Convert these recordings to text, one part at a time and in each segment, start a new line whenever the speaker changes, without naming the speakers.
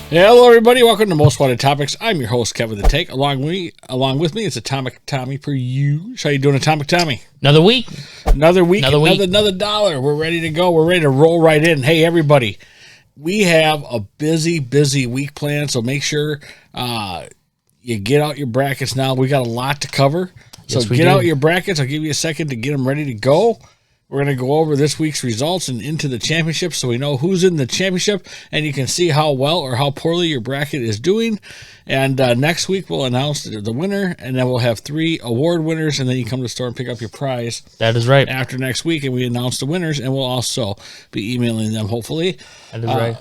Hello, everybody. Welcome to Most Wanted Topics. I'm your host, Kevin the Tank. Along with me is Atomic Tommy per you. How you doing, Atomic Tommy?
Another week.
Another dollar. We're ready to go. We're ready to roll right in. Hey, everybody. We have a busy week planned, so make sure you get out your brackets now. We got a lot to cover. So get out your brackets. I'll give you a second to get them ready to go. We're going to go over this week's results and into the championship so we know who's in the championship, and you can see how well or how poorly your bracket is doing. And next week we'll announce the winner, and then we'll have 3 award winners, and then you come to the store and pick up your prize.
That is right.
After next week, and we announce the winners, and we'll also be emailing them, hopefully.
That is right.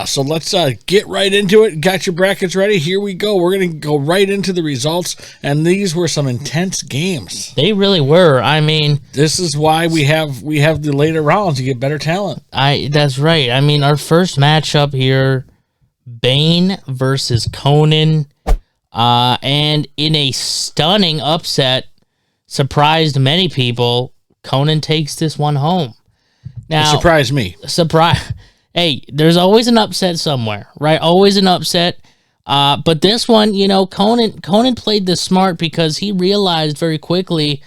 So let's get right into it. Got your brackets ready? Here we go. We're going to go right into the results, and these were some intense games.
They really were. I mean,
this is why we have the later rounds to get better talent.
That's right. I mean, our first matchup here, Bane versus Conan, and in a stunning upset, surprised many people, Conan takes this one home. Now,
it surprised me.
Hey, there's always an upset somewhere, right? Always an upset. But this one, Conan played this smart because he realized very quickly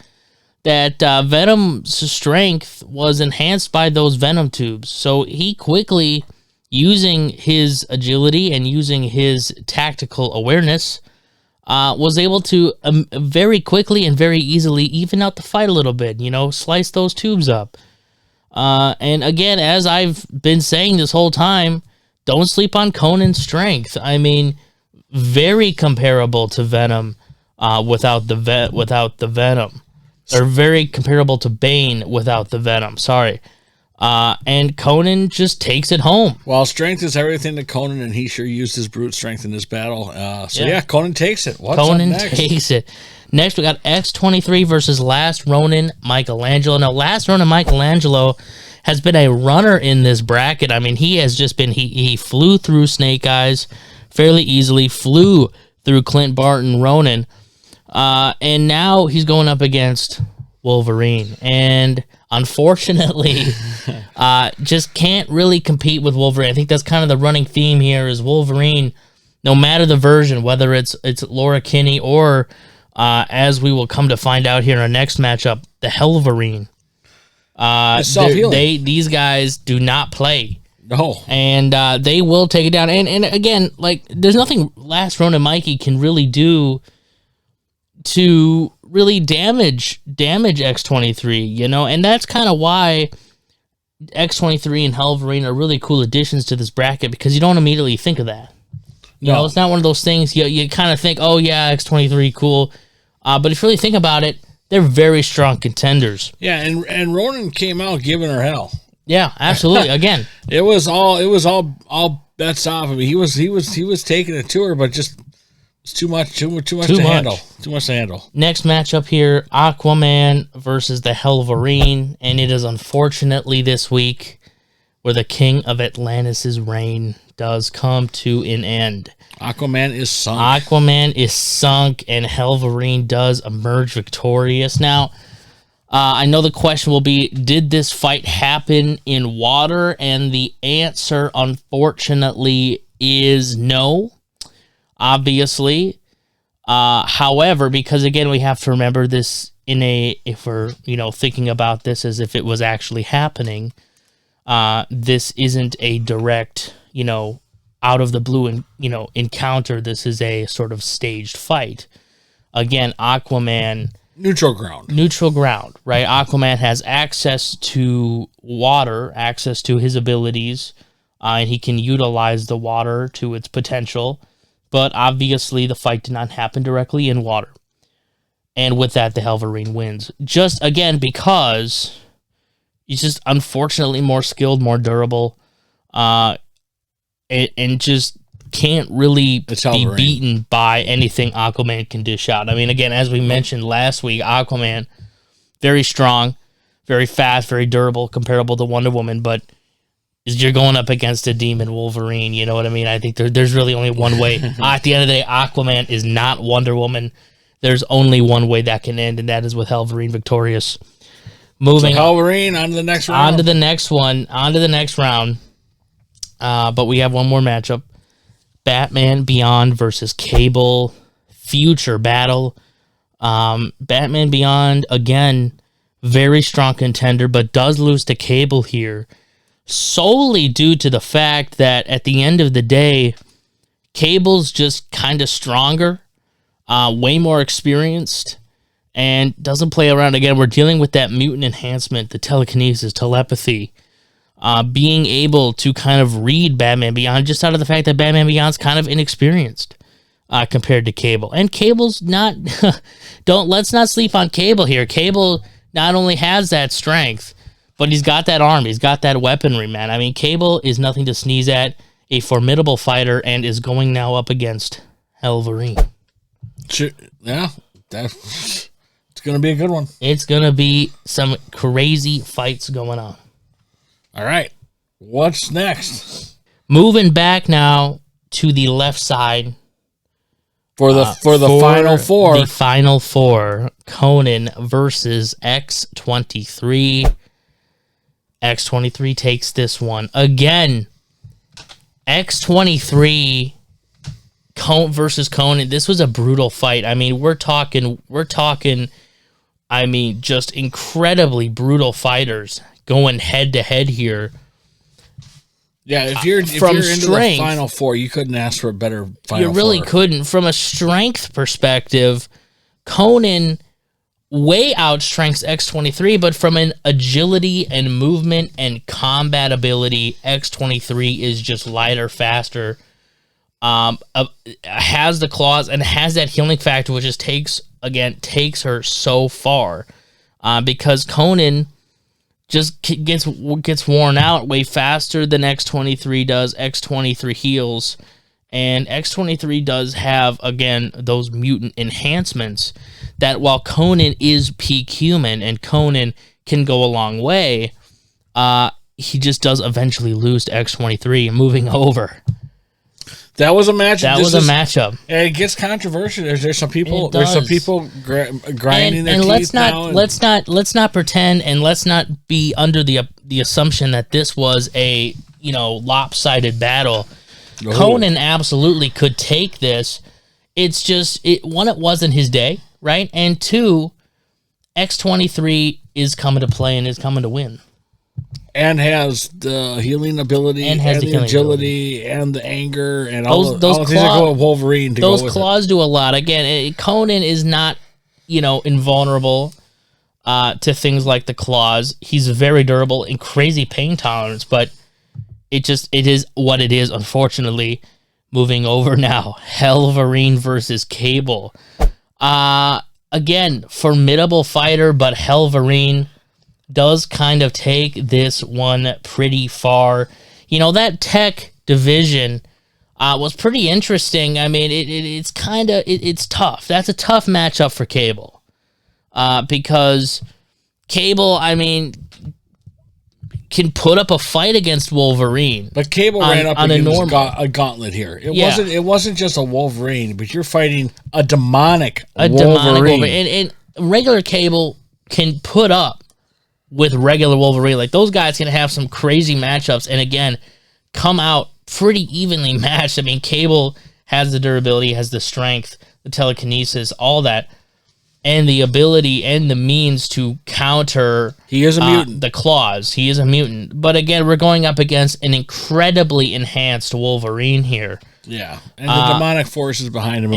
that Venom's strength was enhanced by those Venom tubes. So he quickly, using his agility and using his tactical awareness, was able to very quickly and very easily even out the fight a little bit, slice those tubes up. And again, as I've been saying this whole time, don't sleep on Conan's strength. I mean, very comparable to Venom without the Venom. Or very comparable to Bane without the Venom, sorry. And Conan just takes it home.
Well, strength is everything to Conan, and he sure used his brute strength in this battle. Conan takes it.
Conan takes it. Next, we got X-23 versus Last Ronin Michelangelo. Now, Last Ronin Michelangelo has been a runner in this bracket. I mean, he has just been, he flew through Snake Eyes fairly easily, flew through Clint Barton Ronin, and now he's going up against Wolverine. And unfortunately, just can't really compete with Wolverine. I think that's kind of the running theme here is Wolverine, no matter the version, whether it's Laura Kinney or, as we will come to find out here in our next matchup, the Helverine. These guys do not play.
No.
And they will take it down. And again, there's nothing Last Ronin Mikey can really do to really damage X-23, and that's kind of why X-23 and Helverine are really cool additions to this bracket, because you don't immediately think of that. It's not one of those things you kind of think, oh yeah, X-23, cool. But if you really think about it, they're very strong contenders.
Yeah, and Ronin came out giving her hell.
Yeah, absolutely. Again,
it was all bets off. I mean, he was taking it to her, but just it's too much to handle. Too much to handle.
Next matchup here, Aquaman versus the Helverine, and it is unfortunately this week where the King of Atlantis' reign does come to an end.
Aquaman is sunk, and Helverine does emerge victorious. Now, I know the question will be, did this fight happen in water? And the answer, unfortunately, is no. Obviously. However, because again, we have to remember this if we're, thinking about this as if it was actually happening, this isn't a direct, out of the blue, encounter. This is a sort of staged fight. Again, Aquaman... Neutral ground,
right? Aquaman has access to water, access to his abilities, and he can utilize the water to its potential. But obviously, the fight did not happen directly in water. And with that, the Helverine wins. Just, again, because he's just unfortunately more skilled, more durable, and just can't really be beaten by anything Aquaman can dish out. I mean, again, as we mentioned last week, Aquaman, very strong, very fast, very durable, comparable to Wonder Woman, but you're going up against a demon Wolverine, you know what I mean? I think there's really only one way. At the end of the day, Aquaman is not Wonder Woman. There's only one way that can end, and that is with Helverine victorious. Moving
Helverine on to the next round.
On to the next round. But we have one more matchup. Batman Beyond versus Cable, future battle. Batman Beyond, again, very strong contender, but does lose to Cable here, solely due to the fact that at the end of the day, Cable's just kind of stronger, way more experienced, and doesn't play around. Again, we're dealing with that mutant enhancement, the telekinesis, telepathy, being able to kind of read Batman Beyond just out of the fact that Batman Beyond's kind of inexperienced compared to Cable. And Cable's not, let's not sleep on Cable here. Cable not only has that strength, but he's got that arm. He's got that weaponry, man. I mean, Cable is nothing to sneeze at, a formidable fighter, and is going now up against Wolverine.
Yeah, it's going to be a good one.
It's going to be some crazy fights going on.
All right. What's next?
Moving back now to the left side.
For the final four.
The final four. Conan versus X-23. X-23 takes this one. Again, X-23 versus Conan. This was a brutal fight. I mean, we're talking, I mean, just incredibly brutal fighters going head to head here.
Yeah, if you're into the final four, you couldn't ask for a better final four.
You really couldn't. From a strength perspective, Conan way outstrengths X-23, but from an agility and movement and combat ability, X-23 is just lighter, faster, has the claws, and has that healing factor, which just takes her so far, because Conan just gets worn out way faster than X-23 does. X-23 heals, and X-23 does have, again, those mutant enhancements that while Conan is peak human and Conan can go a long way, he just does eventually lose to X-23, moving over.
That was a match.
That was a matchup,
and it gets controversial. There's some people. There's some people grinding their teeth now.
Let's not pretend, and let's not be under the assumption that this was a lopsided battle. Oh. Conan absolutely could take this. It's just one, it wasn't his day, right? And two, X-23 is coming to play and is coming to win.
And has the healing ability, and the agility, and the anger, and all the things that go with Wolverine.
Those claws do a lot. Again, Conan is not, invulnerable to things like the claws. He's very durable and crazy pain tolerance, but it is what it is, unfortunately. Moving over now, Wolverine versus Cable. Again, formidable fighter, but Wolverine does kind of take this one pretty far. That tech division was pretty interesting. I mean, it's tough. That's a tough matchup for Cable. Because Cable, I mean, can put up a fight against Wolverine.
But Cable ran up against a gauntlet here. It wasn't just a Wolverine, but you're fighting a demonic Wolverine.
And regular Cable can put up with regular Wolverine. Like, those guys can have some crazy matchups and, again, come out pretty evenly matched. I mean, Cable has the durability, has the strength, the telekinesis, all that, and the ability and the means to counter
he is a mutant.
The claws. He is a mutant. But, again, we're going up against an incredibly enhanced Wolverine here.
Yeah, and the demonic forces behind him.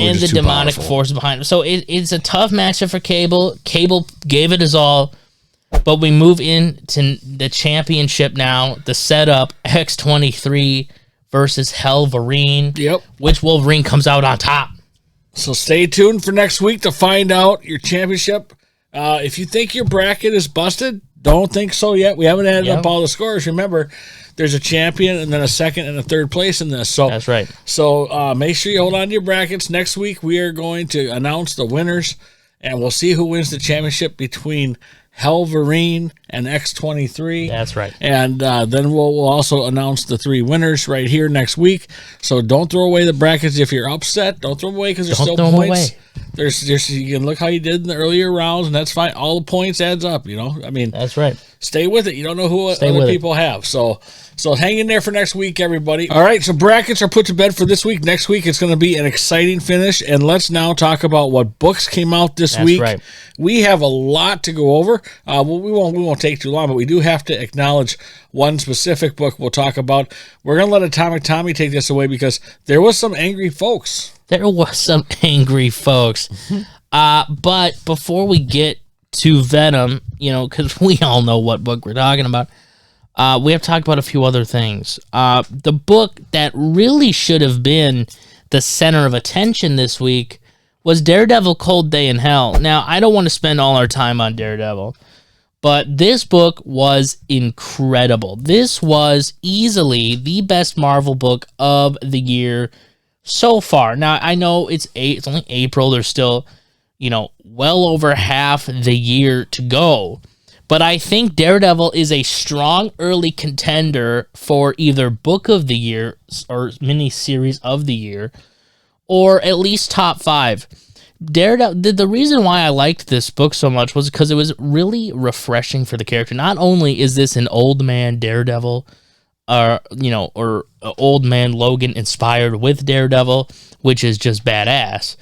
So it's a tough matchup for Cable. Cable gave it his all. But we move into the championship now. The setup, X-23 versus Wolverine.
Yep.
Which Wolverine comes out on top?
So stay tuned for next week to find out your championship. If you think your bracket is busted, don't think so yet. We haven't added up all the scores. Remember, there's a champion and then a second and a third place in this. So
that's right.
So make sure you hold on to your brackets. Next week, we are going to announce the winners, and we'll see who wins the championship between Wolverine and X-23.
That's right.
And then we'll also announce the three winners right here next week. So don't throw away the brackets if you're upset. Don't throw them away because there's still points. You can look how you did in the earlier rounds, and that's fine. All the points adds up, I mean,
that's right.
Stay with it. You don't know who other people have. So hang in there for next week, everybody. All right, so brackets are put to bed for this week. Next week, it's going to be an exciting finish. And let's now talk about what books came out this week.
Right.
We have a lot to go over. We won't take too long, but we do have to acknowledge one specific book we'll talk about. We're going to let Atomic Tommy take this away because there was some angry folks.
But before we get to Venom, because we all know what book we're talking about, we have to talk about a few other things. The book that really should have been the center of attention this week was Daredevil Cold Day in Hell. Now, I don't want to spend all our time on Daredevil, but this book was incredible. This was easily the best Marvel book of the year so far. Now, I know it's only April. There's still, well over half the year to go. But I think Daredevil is a strong early contender for either Book of the Year or miniseries of the year, or at least top 5. Daredevil. The reason why I liked this book so much was because it was really refreshing for the character. Not only is this an old man Daredevil, or old man Logan inspired with Daredevil, which is just badass,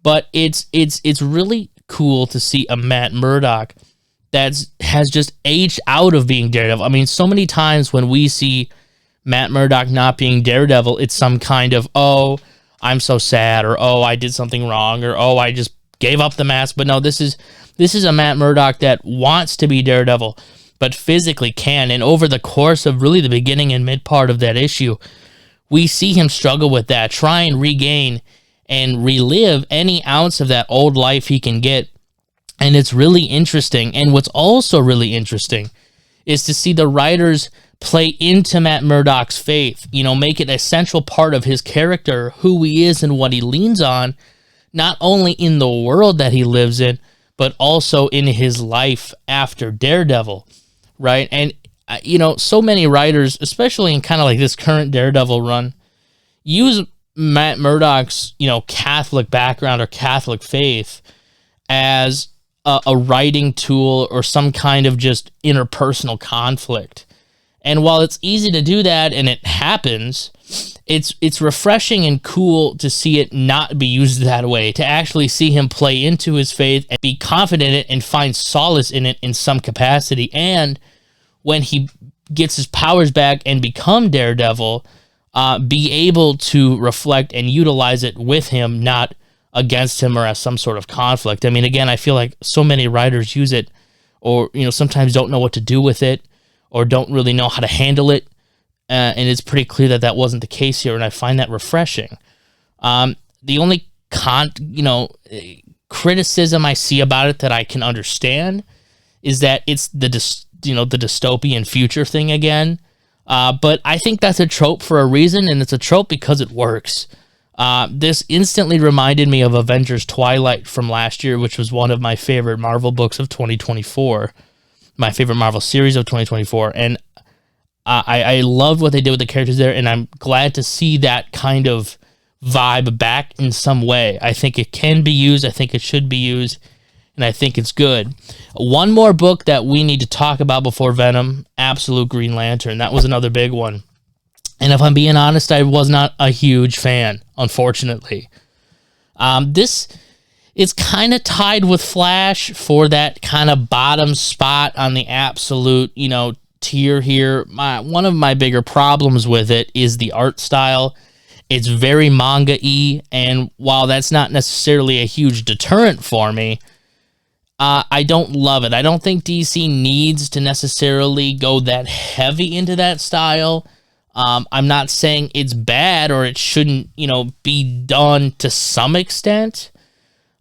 but it's really cool to see a Matt Murdock has just aged out of being Daredevil. I mean, so many times when we see Matt Murdock not being Daredevil, it's some kind of, oh, I'm so sad, or oh, I did something wrong, or oh, I just gave up the mask. But no, this is a Matt Murdock that wants to be Daredevil, but physically can. And over the course of really the beginning and mid part of that issue, we see him struggle with that, try and regain and relive any ounce of that old life he can get. And it's really interesting. And what's also really interesting is to see the writers play into Matt Murdock's faith, make it a central part of his character, who he is and what he leans on, not only in the world that he lives in, but also in his life after Daredevil, right? And, so many writers, especially in kind of like this current Daredevil run, use Matt Murdock's, Catholic background or Catholic faith as a writing tool or some kind of just interpersonal conflict. And while it's easy to do that and it happens, it's refreshing and cool to see it not be used that way, to actually see him play into his faith and be confident in it and find solace in it in some capacity. And when he gets his powers back and become Daredevil, be able to reflect and utilize it with him, not against him or as some sort of conflict. I mean, again, I feel like so many writers use it, or sometimes don't know what to do with it, or don't really know how to handle it, and it's pretty clear that wasn't the case here, and I find that refreshing. The only criticism I see about it that I can understand is that it's the dystopian future thing again. But I think that's a trope for a reason, and it's a trope because it works. This instantly reminded me of Avengers Twilight from last year, which was one of my favorite Marvel books of 2024, my favorite Marvel series of 2024. And I loved what they did with the characters there, and I'm glad to see that kind of vibe back in some way. I think it can be used. I think it should be used. And I think it's good. One more book that we need to talk about before Venom, Absolute Green Lantern. That was another big one. And if I'm being honest, I was not a huge fan, unfortunately. This is kind of tied with Flash for that kind of bottom spot on the Absolute, tier here. One of my bigger problems with it is the art style. It's very manga-y, and while that's not necessarily a huge deterrent for me, I don't love it. I don't think DC needs to necessarily go that heavy into that style. I'm not saying it's bad or it shouldn't, be done to some extent.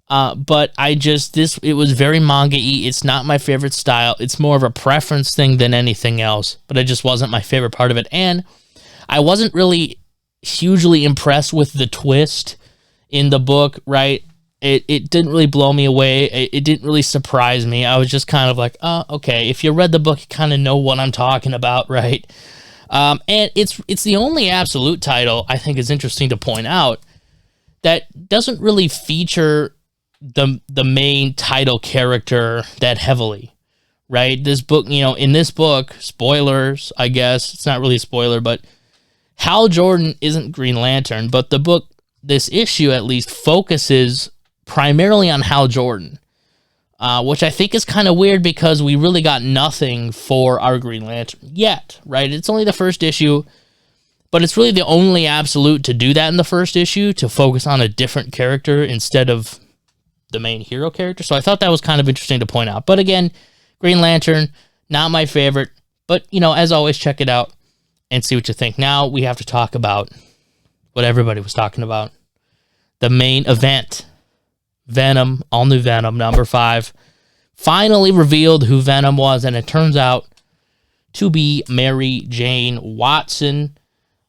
But it was very manga-y. It's not my favorite style. It's more of a preference thing than anything else, but it just wasn't my favorite part of it. And I wasn't really hugely impressed with the twist in the book, right? It didn't really blow me away. It didn't really surprise me. I was just kind of like, oh, okay. If you read the book, you kind of know what I'm talking about, right? And it's the only Absolute title I think is interesting to point out that doesn't really feature the main title character that heavily, right? This book, in this book, spoilers, I guess, it's not really a spoiler, but Hal Jordan isn't Green Lantern, but the book, this issue at least, focuses primarily on Hal Jordan, which I think is kind of weird because we really got nothing for our Green Lantern yet, right? It's only the first issue, but it's really the only absolute to do that in the first issue, to focus on a different character instead of the main hero character. So I thought that was kind of interesting to point out. But again, Green Lantern, not my favorite, but, as always, check it out and see what you think. Now we have to talk about what everybody was talking about. The main event. Venom, all new Venom, number 5. Finally revealed who Venom was, and it turns out to be Mary Jane Watson.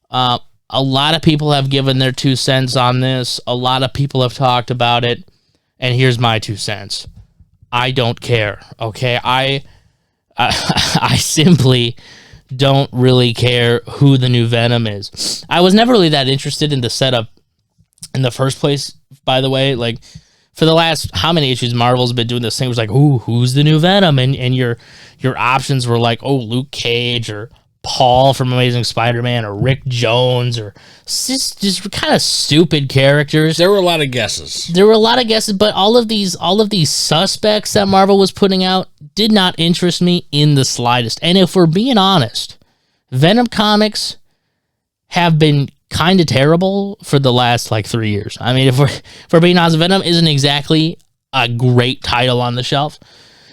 A lot of people have given their 2 cents on this. A lot of people have talked about it. And here's my 2 cents. I don't care, okay? I simply don't really care who the new Venom is. I was never really that interested in the setup in the first place, by the way. Like, for the last, how many issues Marvel's been doing this thing? It was like, ooh, who's the new Venom? And your options were like, oh, Luke Cage, or Paul from Amazing Spider-Man, or Rick Jones, or just kind of stupid characters.
There were a lot of guesses.
But all of these suspects that Marvel was putting out did not interest me in the slightest. And if we're being honest, Venom comics have been kind of terrible for the last 3 years. I mean, if we're being honest, Venom isn't exactly a great title on the shelf.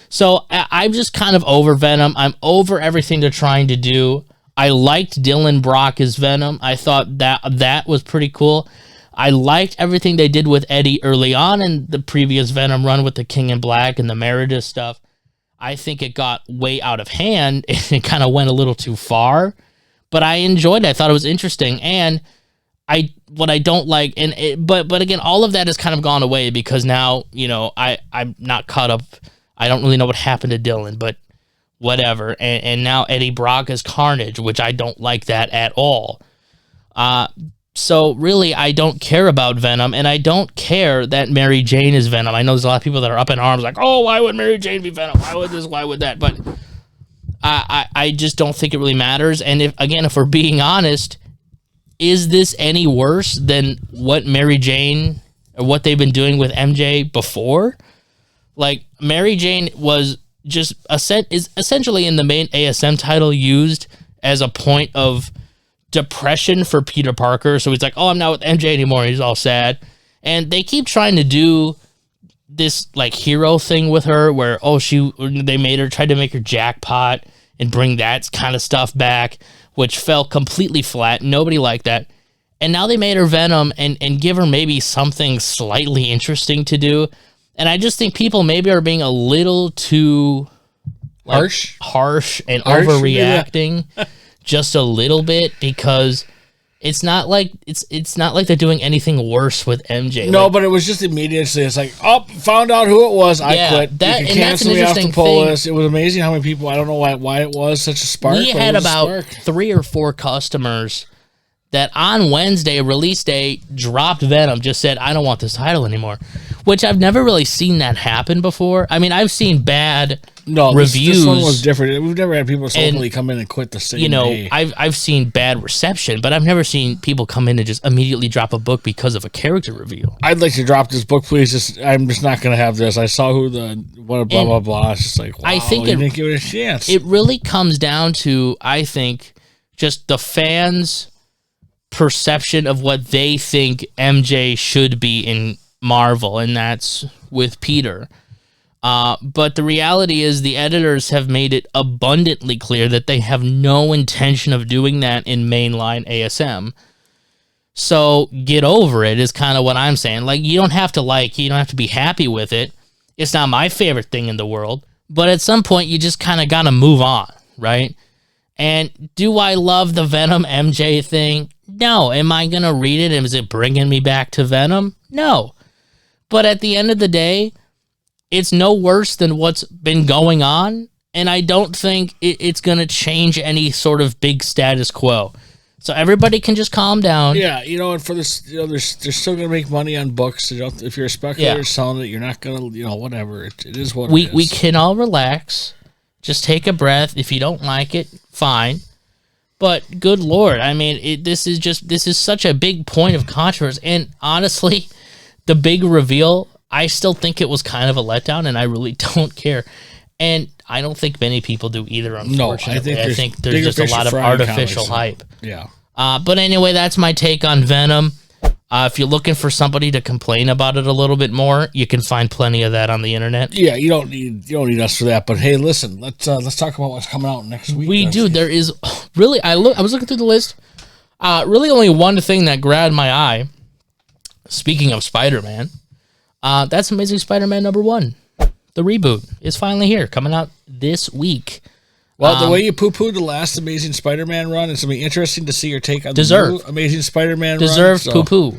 So I'm just kind of over Venom. I'm over everything they're trying to do. I liked Dylan Brock as Venom. I thought that was pretty cool. I liked everything they did with Eddie early on in the previous Venom run with the King in Black and the Meredith stuff. I think it got way out of hand and it kind of went a little too far. But I enjoyed it. I thought it was interesting. And what I don't like, but again, all of that has kind of gone away because now, I'm not caught up. I don't really know what happened to Dylan, but whatever. And now Eddie Brock is Carnage, which I don't like that at all. So really, I don't care about Venom, and I don't care that Mary Jane is Venom. I know there's a lot of people that are up in arms like, oh, why would Mary Jane be Venom? Why would this? Why would that? But I just don't think it really matters. And if we're being honest, is this any worse than what Mary Jane or what they've been doing with MJ before? Like, Mary Jane was is essentially in the main ASM title used as a point of depression for Peter Parker. So he's like, oh, I'm not with MJ anymore. He's all sad. And they keep trying to do this hero thing with her where, they tried to make her Jackpot and bring that kind of stuff back, which fell completely flat. Nobody liked that. And now they made her Venom and give her maybe something slightly interesting to do. And I just think people maybe are being a little too harsh and overreacting just a little bit, because it's not like they're doing anything worse with MJ.
No, but it was just immediately. It's like, oh, found out who it was. I quit. You can cancel me off the poll list. It was amazing how many people. I don't know why it was such a spark.
We had about 3 or 4 customers that on Wednesday, release day, dropped Venom, just said, I don't want this title anymore, which I've never really seen that happen before. I mean, I've seen bad reviews.
This one was different. We've never had people suddenly come in and quit the same day.
I've seen bad reception, but I've never seen people come in and just immediately drop a book because of a character review.
I'd like to drop this book, please. I'm just not going to have this. I saw who blah, blah, blah. It's just like, wow, I think you didn't give it a chance.
It really comes down to, I think, just the fans' perception of what they think MJ should be in Marvel, and that's with Peter. But the reality is the editors have made it abundantly clear that they have no intention of doing that in mainline ASM. So get over it is kind of what I'm saying. You don't have to be happy with it. It's not my favorite thing in the world, but at some point you just kind of got to move on, right? And do I love the Venom MJ thing? No. Am I going to read it? And is it bringing me back to Venom? No. But at the end of the day, it's no worse than what's been going on. And I don't think it's going to change any sort of big status quo.
So everybody can just calm down.
Yeah, and for this, they're still going to make money on books. If you're a speculator selling it, you're not going to, whatever. It is what it is.
We can all relax. Just take a breath. If you don't like it, fine. But good Lord, I mean, this is such a big point of controversy. And honestly, the big reveal, I still think it was kind of a letdown, and I really don't care. And I don't think many people do either, unfortunately. I think there's just a lot of artificial hype.
Yeah.
But anyway, that's my take on Venom. If you're looking for somebody to complain about it a little bit more, you can find plenty of that on the internet.
Yeah, you don't need us for that. But hey, listen, let's talk about what's coming out next week.
We do. There is really. I was looking through the list. Really, only one thing that grabbed my eye. Speaking of Spider-Man, that's Amazing Spider-Man #1. The reboot is finally here, coming out this week.
Well, the way you poo-pooed the last Amazing Spider-Man run, it's going to be interesting to see your take on the new Amazing Spider-Man run.
Deserved poo-poo.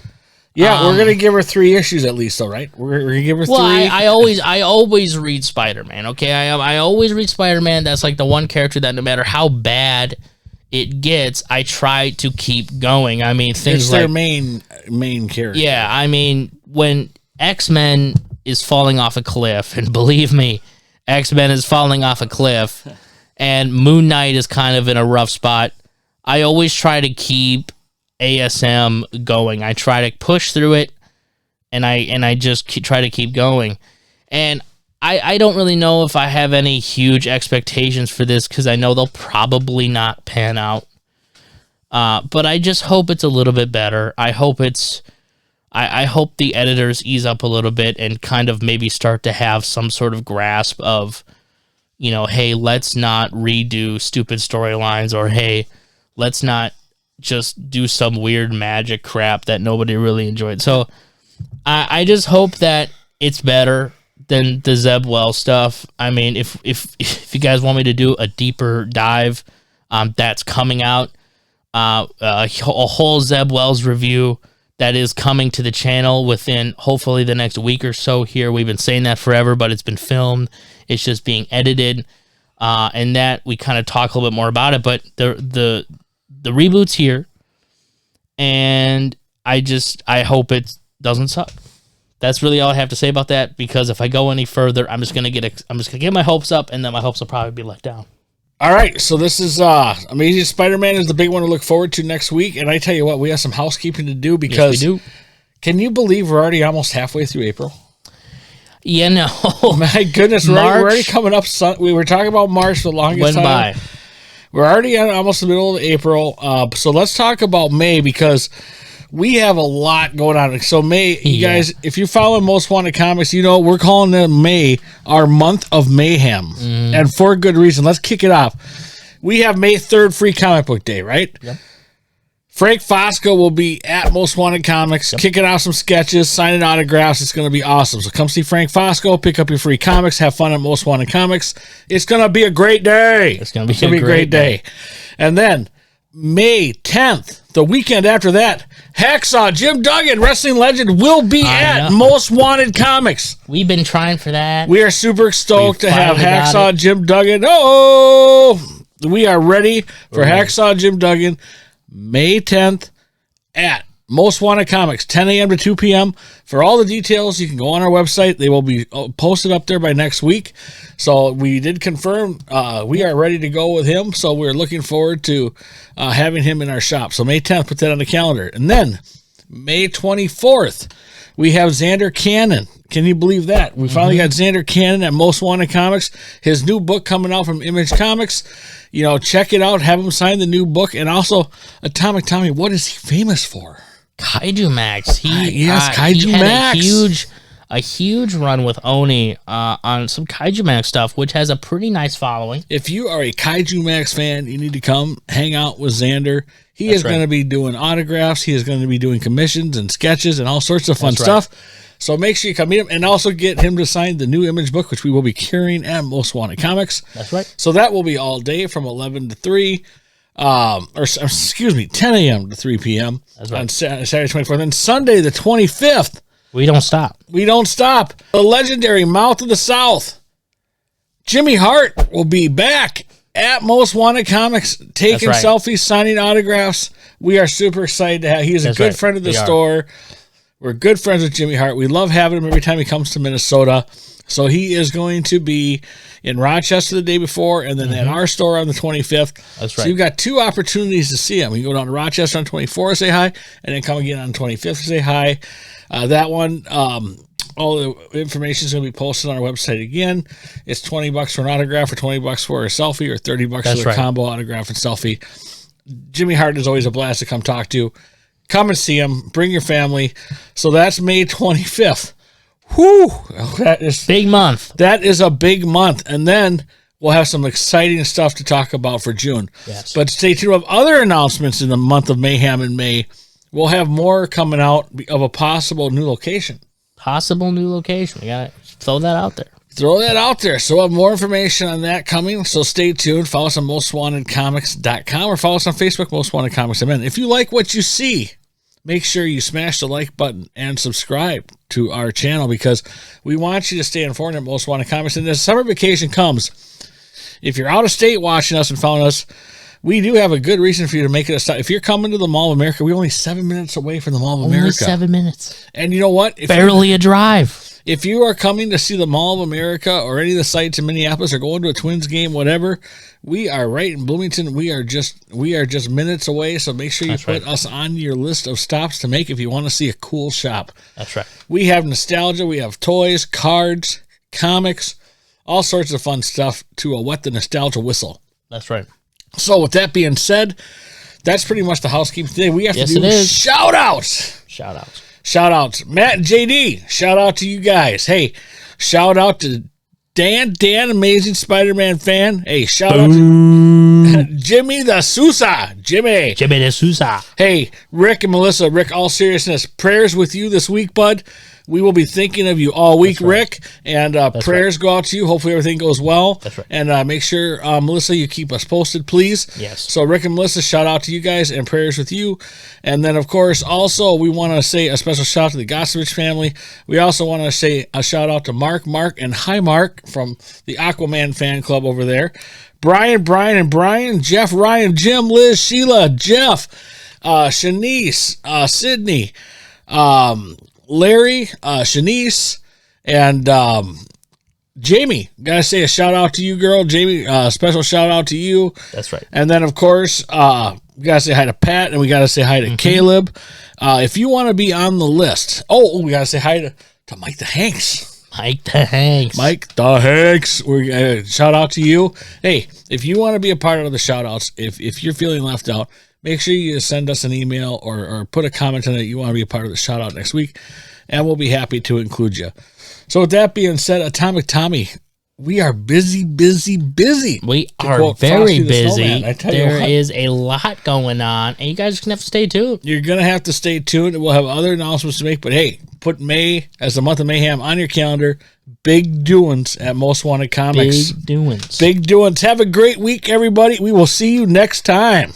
Yeah, we're going to give her 3 issues at least, though, right? We're going to give her 3.
Well, I always read Spider-Man, okay? I always read Spider-Man. That's like the one character that no matter how bad it gets, I try to keep going. I mean, things
it's their main character.
Yeah, I mean, when X-Men is falling off a cliff, and believe me, X-Men is falling off a cliff, and Moon Knight is kind of in a rough spot, I always try to keep ASM going. I try to push through it, and I just try to keep going. And I don't really know if I have any huge expectations for this, because I know they'll probably not pan out. But I just hope it's a little bit better. I hope I hope the editors ease up a little bit and kind of maybe start to have some sort of grasp of, hey, let's not redo stupid storylines, or hey, let's not just do some weird magic crap that nobody really enjoyed. So I just hope that it's better than the Zeb Wells stuff. I mean, if you guys want me to do a deeper dive, that's coming out. A whole Zeb Wells review that is coming to the channel within hopefully the next week or so here. We've been saying that forever, but it's been filmed. It's just being edited. And that we kind of talk a little bit more about it. But the reboot's here. And I hope it doesn't suck. That's really all I have to say about that, because if I go any further, I'm just gonna get my hopes up, and then my hopes will probably be let down.
All right, so this is Amazing Spider-Man is the big one to look forward to next week, and I tell you what, we have some housekeeping to do, because
yes, we do.
Can you believe we're already almost halfway through April?
Yeah, no.
My goodness, we're already coming up. We were talking about March for the longest time.
By.
We're already at almost the middle of April, so let's talk about May, because we have a lot going on. So May, you guys, if you follow Most Wanted Comics, we're calling them May our month of mayhem, and for good reason. Let's kick it off. We have May 3rd, Free Comic Book Day, right?
Yep.
Frank Fosco will be at Most Wanted Comics, kicking out some sketches, signing autographs. It's going to be awesome. So come see Frank Fosco, pick up your free comics, have fun at Most Wanted Comics. It's going to be a great day.
It's going to be a great day.
And then May 10th, the weekend after that, Hacksaw Jim Duggan, wrestling legend, will be at Most Wanted Comics.
We've been trying for that.
We are super stoked to have Hacksaw Jim Duggan. Oh, we are ready for Hacksaw Jim Duggan, May 10th at Most Wanted Comics, 10 a.m. to 2 p.m. For all the details, you can go on our website. They will be posted up there by next week. So we did confirm we are ready to go with him. So we're looking forward to having him in our shop. So May 10th, put that on the calendar. And then May 24th, we have Xander Cannon. Can you believe that? We finally got Xander Cannon at Most Wanted Comics. His new book coming out from Image Comics. Check it out. Have him sign the new book. And also, Atomic Tommy, what is he famous for?
Kaiju Max.
Kaiju Max.
A huge run with Oni on some Kaiju Max stuff, which has a pretty nice following.
If you are a Kaiju Max fan, you need to come hang out with Xander. He is going to be doing autographs. He is going to be doing commissions and sketches and all sorts of fun stuff. So make sure you come meet him, and also get him to sign the new Image book, which we will be carrying at Most Wanted Comics.
That's right.
So that will be all day from 11 to 3. 10 a.m. to 3 p.m.
That's right.
On Saturday 24th. And Sunday the 25th.
We don't stop.
The legendary Mouth of the South, Jimmy Hart, will be back at Most Wanted Comics, taking selfies, signing autographs. We are super excited to have. He is a good friend of the store. We're good friends with Jimmy Hart. We love having him every time he comes to Minnesota. So he is going to be in Rochester the day before, and then at our store on the 25th.
That's right.
So you've got 2 opportunities to see him. You can go down to Rochester on 24th, say hi, and then come again on 25th, say hi. That one, all the information is going to be posted on our website again. It's $20 for an autograph, or $20 for a selfie, or $30 for the combo autograph and selfie. Jimmy Hart is always a blast to come talk to. Come and see him. Bring your family. So that's May 25th. Whew! That is
big month.
That is a big month. And then we'll have some exciting stuff to talk about for June.
Yes.
But stay tuned. Of other announcements in the month of Mayhem in May. We'll have more coming out of a possible new location.
We gotta throw that out there.
So we'll have more information on that coming. So stay tuned. Follow us on mostwantedcomics.com or follow us on Facebook, Most Wanted Comics. If you like what you see, make sure you smash the like button and subscribe to our channel, because we want you to stay informed at Most Wanted Comics. And as summer vacation comes, if you're out of state watching us and following us, we do have a good reason for you to make it a stop. If you're coming to the Mall of America, we're only 7 minutes away from the Mall of America.
Only 7 minutes.
And you know what?
Barely a drive.
If you are coming to see the Mall of America or any of the sites in Minneapolis, or going to a Twins game, whatever, we are right in Bloomington. We are just minutes away. So make sure you put us on your list of stops to make if you want to see a cool shop.
That's right.
We have nostalgia. We have toys, cards, comics, all sorts of fun stuff to wet the nostalgia whistle.
That's right.
So with that being said, that's pretty much the housekeeping today. We have to do shout-outs. Shout-outs. Matt and JD, shout out to you guys. Hey, shout out to Dan, Amazing Spider-Man fan. Hey, shout out to Jimmy the Sousa. Jimmy
the Sousa.
Hey, Rick and Melissa. Rick, all seriousness, prayers with you this week, bud. We will be thinking of you all week, Rick, and prayers go out to you. Hopefully everything goes well.
That's right.
And make sure, Melissa, you keep us posted, please.
Yes.
So Rick and Melissa, shout out to you guys and prayers with you. And then, of course, also we want to say a special shout out to the Gossovich family. We also want to say a shout out to Mark, and hi, Mark, from the Aquaman fan club over there. Brian, Jeff, Ryan, Jim, Liz, Sheila, Jeff, Shanice, Sydney, Larry, Shanice, and Jamie. Gotta say a shout out to you, girl. Jamie, special shout out to you.
That's right.
And then, of course, we gotta say hi to Pat, and we gotta say hi to Caleb. If you want to be on the list, we gotta say hi to Mike the Hanks.
Mike the Hanks.
We're shout out to you. Hey, if you want to be a part of the shout outs, if you're feeling left out, make sure you send us an email or put a comment on that you want to be a part of the shout out next week, and we'll be happy to include you. So with that being said, Atomic Tommy, we are busy.
We are very busy. There is a lot going on, and you guys are going to have to stay tuned.
You're going to have to stay tuned, and we'll have other announcements to make. But hey, put May as the month of Mayhem on your calendar. Big doings at Most Wanted Comics.
Big doings.
Have a great week, everybody. We will see you next time.